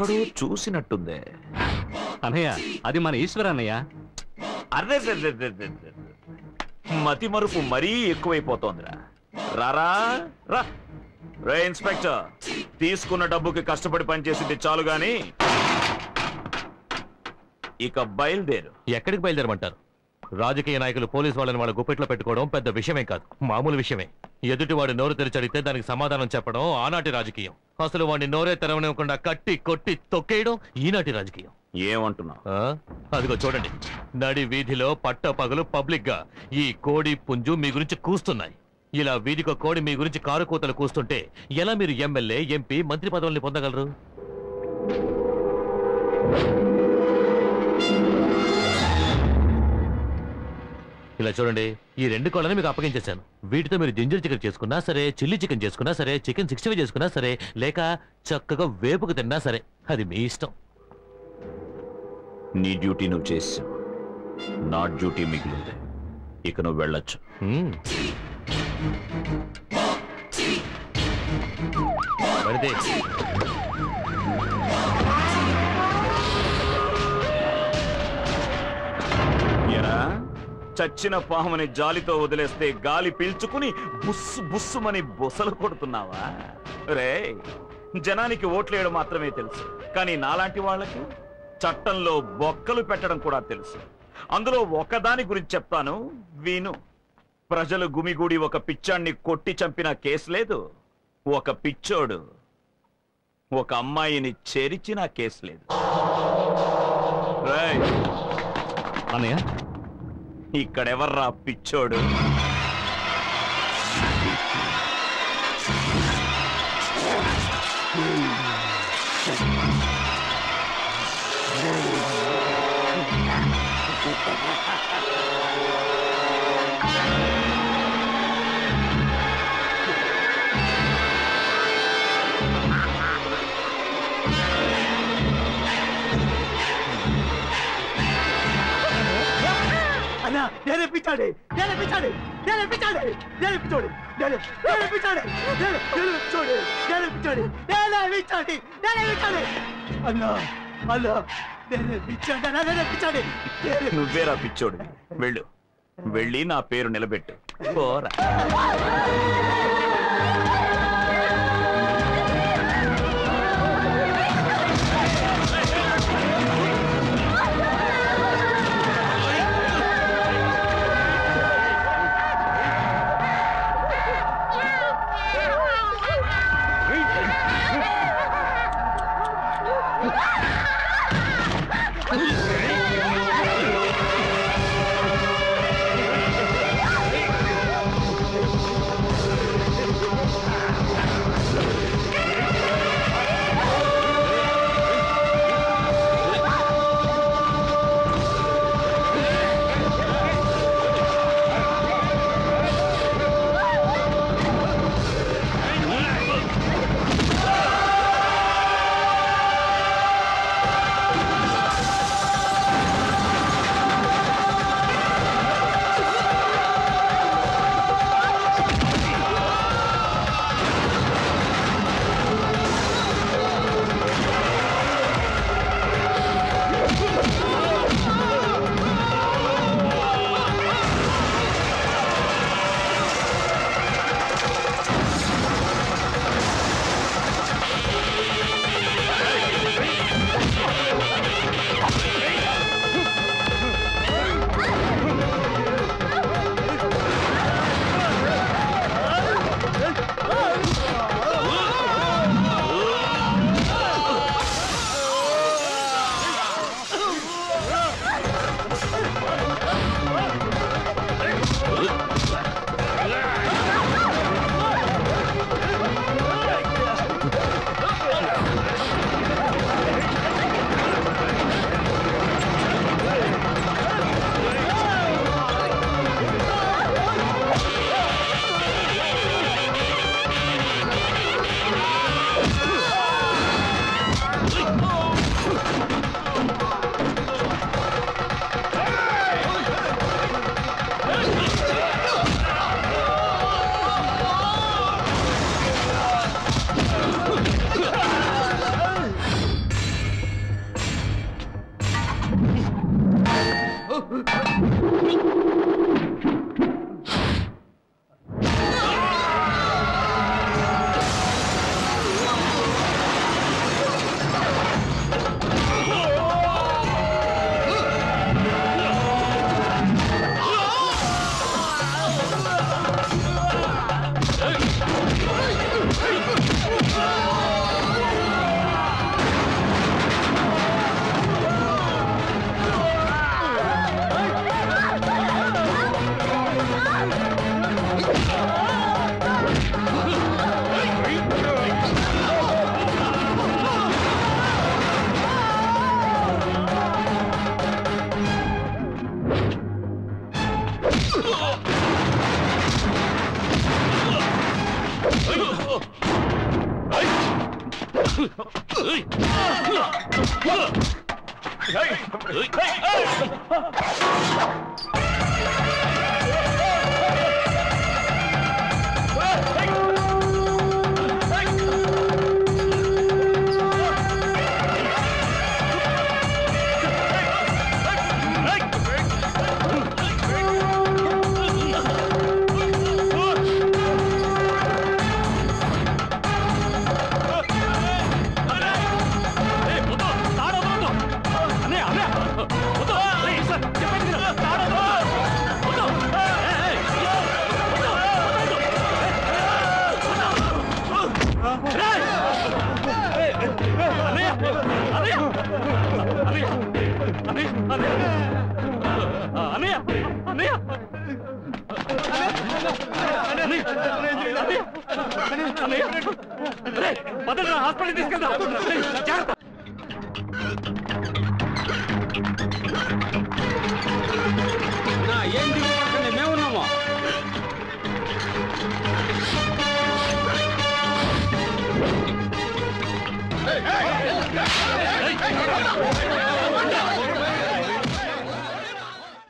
ఎక్కడో చూసినట్టుందే. అన్నయ్య అది మన ఈశ్వర అన్నయ్య. అరే మతి మరుపు మరీ ఎక్కువైపోతోందిరా. రారా రా. రే ఇన్స్పెక్టర్, తీసుకున్న డబ్బుకి కష్టపడి పనిచేసింది చాలు గాని ఇక బయలుదేరు. ఎక్కడికి బయలుదేరమంటారు? రాజకీయ నాయకులు పోలీసు వాళ్ళని వాళ్ళ గుప్పెట్లో పెట్టుకోవడం పెద్ద విషయమే కాదు, మామూలు విషయమే. ఎదుటివాడు నోరు తెరిచడితే దానికి సమాధానం చెప్పడం ఆనాటి రాజకీయం. అసలు వాడిని నోరే తెరవనివ్వకుండా కట్టి కొట్టి తొక్కేయడం ఈనాటి రాజకీయం. ఏమంటున్నావు? అదిగో చూడండి, నడి వీధిలో పట్ట పగలు పబ్లిక్ గా ఈ కోడి పుంజు మీ గురించి కూస్తున్నాయి. ఇలా వీధికో కోడి మీ గురించి కారు కూతలు కూస్తుంటే ఎలా మీరు ఎమ్మెల్యే, ఎంపీ, మంత్రి పదవుల్ని పొందగలరు? ఇలా చూడండి, ఈ 2 కోళ్ళని మీకు అప్పగించేశాను. వీటితో మీరు జింజర్ చికెన్ చేసుకున్నా సరే, చిల్లీ చికెన్ చేసుకున్నా సరే, చికెన్ 65 చేసుకున్నా సరే, లేక చక్కగా వేపుకు తిన్నా సరే, అది మీ ఇష్టం. నీ డ్యూటీ నువ్వు చేసావు, నా డ్యూటీ మిగిలింది. ఇక నువ్వు వెళ్ళొచ్చు. చచ్చిన పాముని జాలితో వదిలేస్తే గాలి పీల్చుకుని బుస్సు బుస్సుమని బొసలు కొడుతున్నావా? రే, జనానికి ఓట్లేయడం మాత్రమే తెలుసు, కానీ నాలాంటి వాళ్ళకి చట్టంలో బొక్కలు పెట్టడం కూడా తెలుసు. అందులో ఒకదాని గురించి చెప్తాను, విను. ప్రజలు గుమిగూడి ఒక పిచ్చాన్ని కొట్టి చంపిన కేసు లేదు, ఒక పిచ్చోడు ఒక అమ్మాయిని చెరిచిన కేసు లేదు. రేయ్ అన్నయ్య, ఇక్కడెవర్రా పిచ్చోడు? నేనే పిచ్చాడే, నేనే పిచ్చాడే, నేనే పిచ్చాడే, నేనే పిచ్చోడే, నేనే పిచ్చాడే, నేనే పిచ్చోడే, నేనే పిచ్చాడే, నేనే పిచ్చాడే, నేనే పిచ్చాడే. అన్నా అన్నా, నేనే పిచ్చాడే, నేనే పిచ్చాడే. నువ్వేరా పిచ్చోడు? వెళ్ళు, వెళ్ళి నా పేరు నిలబెట్టు. పోరా. హాస్పిటల్ తీసుకెళ్దాం. ఏంటి మేమున్నామా? Hey!